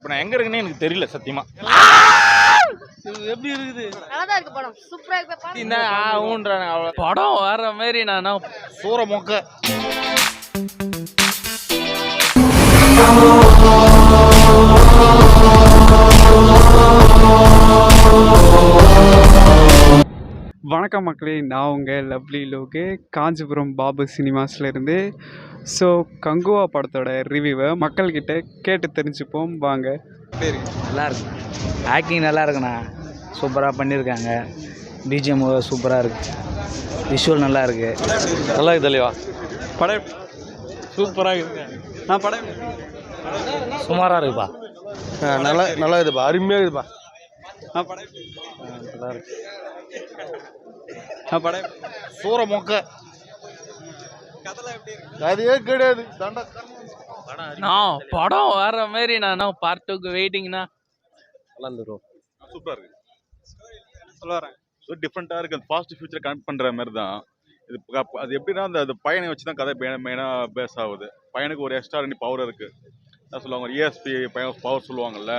இப்போ நான் எங்க இருக்குன்னு எனக்கு தெரியல சத்தியமா. எப்படி இருக்குது? நல்லாதான் இருக்கு படம். சூப்பரா இருக்கு பாருங்க. இந்த ஊன்றாங்க அவ்வளோ படம் வர மாதிரி நான் சூற மொக்க. வணக்கம் மக்களே, நான் உங்கள் லவ்லி லோகே காஞ்சிபுரம் பாபு சினிமாஸ்லேருந்து. ஸோ கங்குவா படத்தோட ரிவ்யூவை மக்கள்கிட்ட கேட்டு தெரிஞ்சுப்போம் வாங்க. நல்லா இருக்கு, ஆக்டிங் நல்லா இருக்குண்ணா, சூப்பராக பண்ணியிருக்காங்க, பிஜிஎம் சூப்பராக இருக்குது, விஷுவல் நல்லா இருக்குது. நல்லா இருக்கு தலைவா. படம் சூப்பராக இருக்கு. நான் படம் சுமாராக இருக்குப்பா. நல்லா இருக்குப்பா, அருமையாக இருக்குப்பா. நான் படம் நல்லா இருக்கு. நான் படம் சூற மொக்க. கதெல்லாம் எப்படி இருக்கு? அதே கிடையாது. நான் படம் வர மாதிரி நான் பார்ட் 2க்கு வெயிட்டிங்ண்ணா. நல்லா இருக்கு. சூப்பராக இருக்கு. சொல்ல வரேன். ஸோ டிஃப்ரெண்ட்டாக இருக்குது. அந்த பாஸ்ட் ஃபியூச்சர் கனெக்ட் பண்ணுற மாதிரி தான் இது. அது எப்படின்னா அந்த பையனை வச்சு தான் கதை மெயினாக பேஸ் ஆகுது. பையனுக்கு ஒரு எக்ஸ்ட்ரா 2 பவர் இருக்குது. என்ன சொல்லுவாங்க, ESP பையன் பவர் சொல்லுவாங்கல்ல,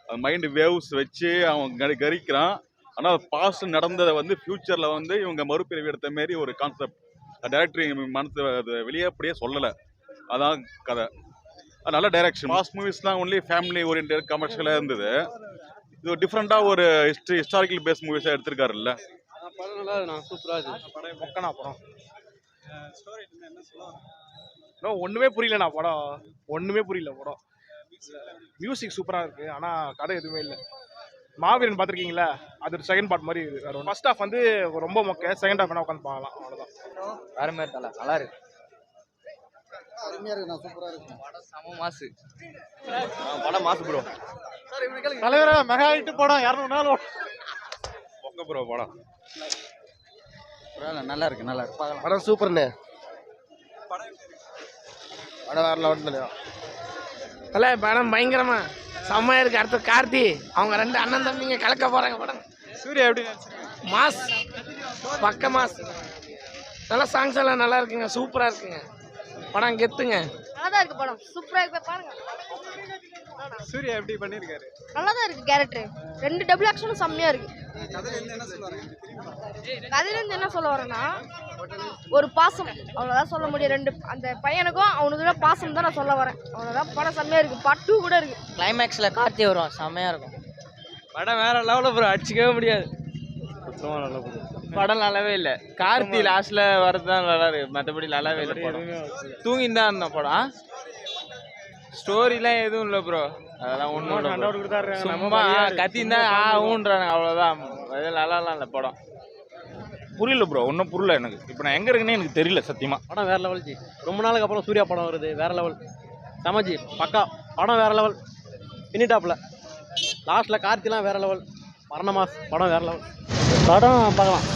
அந்த மைண்டு வேவ்ஸ் வச்சு அவன் கரிக்கிறான். ஆனால் பாஸ்ட் நடந்ததை வந்து ஃப்யூச்சரில் வந்து இவங்க மறுபிரிவு எடுத்த மாரி ஒரு கான்செப்ட் டைரக்டர் மனசு அது வெளியே அப்படியே சொல்லலை. அதான் கதை. நல்ல டைரக்ஷன். பாஸ்ட் மூவிஸ்லாம் ஒன்லி ஃபேமிலி ஓரியன்ட் கமர்ஷியலாக இருந்தது. இது டிஃப்ரெண்ட்டாக ஒரு ஹிஸ்டாரிக்கல் பேஸ் மூவிஸாக எடுத்திருக்காருல்ல. படம் நல்லா இருக்கு. நான் சூப்பராக இருக்கு. படம் மொக்கனா படம். ஸ்டோரி என்ன சொல்லுவாங்க? ஒன்றுமே புரியலண்ணா படம். ஒன்றுமே புரியல படம். மியூசிக் சூப்பராக இருக்குது, ஆனால் கதை எதுவுமே இல்லை. மாவீரன் பார்த்துருக்கீங்களா? அது ஒரு செகண்ட் பார்ட் மாதிரி வரும். ஃபர்ஸ்ட் ஹாஃப் வந்து ரொம்ப மொக்க, செகண்ட் ஹாஃப் வேணா உட்காந்து பார்க்கலாம், அவ்வளோதான். வேறு மாதிரி நல்லா இருக்கு, அருமையாக இருக்கு. நான் சூப்பராக இருக்கு. படம் செம மாசு. படம் மாசு ப்ரோ. தலைவரா மெகா ஹிட் படம் 200 நாள் மொக்க ப்ரோ படம். நல்லா இருக்கு, நல்லா இருக்கு, பார்க்கலாம். படம் சூப்பர்ண்ணே. படம் வேற லெவல் இல்லையா? அல்ல படம் பயங்கரமா செம்மையா இருக்கு. அடுத்து கார்த்தி, அவங்க 2 அண்ணன் தம்பிங்க கலக்க போறாங்க. படம் சூர்யா எப்படி நடிச்சிருக்காங்க? மாஸ், பக்க மாஸ். நல்ல சாங்ஸ் எல்லாம் நல்லா இருக்குங்க, சூப்பரா இருக்குங்க. படம் கெத்துங்க. நல்லாதான் இருக்கு படம். சூப்பரா இருக்கு பாருங்க. சூர்யா எப்படி பண்ணியிருக்காரு? நல்லாதான் இருக்கு கேரக்டர். 2 டபுள் ஆக்ஷனும் செம்மையா இருக்கு. கதையிலேருந்து என்ன சொல்லுவாங்க? கதையில இருந்து என்ன சொல்ல வரேன்னா, ஒரு பாசம், அவ்வளவுதான் சொல்ல முடியும். 2 அந்த பையனுக்கும் அவனுக்கு பாசம் தான் நான் சொல்ல வரேன். அவ்வளவுதான். படம் செம்மையா இருக்கு. பார்ட் 2 கூட இருக்கு. கிளைமேக்ஸ்ல கார்த்தி வரும், செம்மையா இருக்கும். படம் வேற லெவலில் ப்ரோ, அடிச்சிக்கவே முடியாது. படம் நல்லாவே இல்லை. கார்த்தி லாஸ்ட்ல வரதுதான் நல்லா இருக்கு, மற்றபடி நல்லாவே இல்லை. படம் தூங்கின்னு தான் இருந்தோம். படம் ஸ்டோரிலாம் எதுவும் இல்லை ப்ரோ, அதெல்லாம் ஒன்றும் இல்லை. சும்மா கத்தின்னு தான் ஊன்றாங்க, அவ்வளோதான். எதுவும் நல்லாலாம் இல்லை படம். புரியல ப்ரோ, ஒன்றும் புரியல எனக்கு. இப்போ நான் எங்க இருக்குன்னு எனக்கு தெரியல சத்தியமா. படம் வேற லெவல் ஜி. ரொம்ப நாளுக்கு அப்புறம் சூர்யா படம் வருது, வேற லெவல். சமஜி பக்கா படம் வேற லெவல். பின்னிட்டாப்ல லாஸ்ட்ல கார்த்திலாம் வேற லெவல். மரணமாஸ் படம் வேற லெவல். படம் பார்க்கலாம்,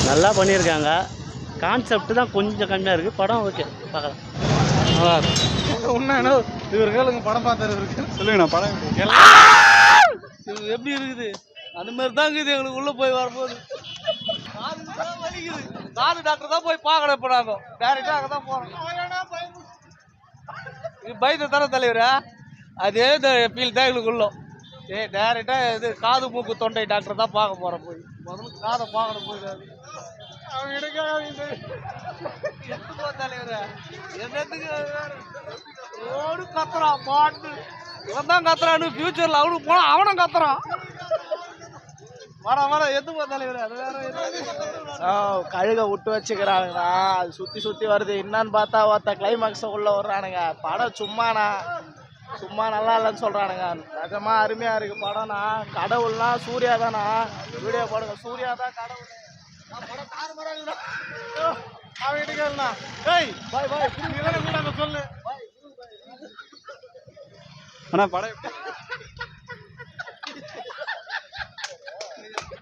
நல்லா பண்ணியிருக்காங்க. கான்செப்ட் தான் கொஞ்சம் கம்மியாக இருக்குது. படம் ஓகே, பார்க்கலாம். ஒன்றும் இவர்களுக்கு படம் பார்த்துருக்கு. சொல்லுங்க. நான் படம் இது எப்படி இருக்குது? அந்த மாதிரி தான் இருக்குது. எங்களுக்கு உள்ள போய் வரும்போது வலிக்குது. காது டாக்டர் தான் போய் பார்க்கணும். இப்போ நாங்கள் டேரெக்டாக அங்கே தான் போகிறோம். இது பயத்தை தர தலைவரா, அதே ஃபீல் தான் எங்களுக்கு உள்ளோம். டேரெக்டாக இது காது மூக்கு தொண்டை டாக்டர் தான் பார்க்க போகிறோம். போய் முதல்ல காதை பார்க்கணும். போய் அவங்க எடுத்துக்கோ தலைவரா, என்னத்துக்கு ஓடு கத்துறான் பாட்டு. இவன் தான் கத்துறான்னு ஃபியூச்சரில் அவனுக்கு போனால் அவனும் கத்துறான். வர எதுக்கு தலைவர்? அது வேற கழுக விட்டு வச்சுக்கிறானுங்கண்ணா. அது சுற்றி வருது. என்னன்னு பார்த்தா ஒருத்த கிளைமாக்ஸை உள்ள வர்றானுங்க. படம் சும்மா நல்லா இல்லைன்னு சொல்கிறானுங்க. நிஜமா அருமையாக இருக்குது படம்னா. கடவுள்னா சூர்யா தானா? வீடியோ போடுங்க, சூர்யா தான் கடவுள். அவன் எடுக்கலண்ணா. ஏய் பாய் சொல்லு. ஆனால் படம் எப்படி?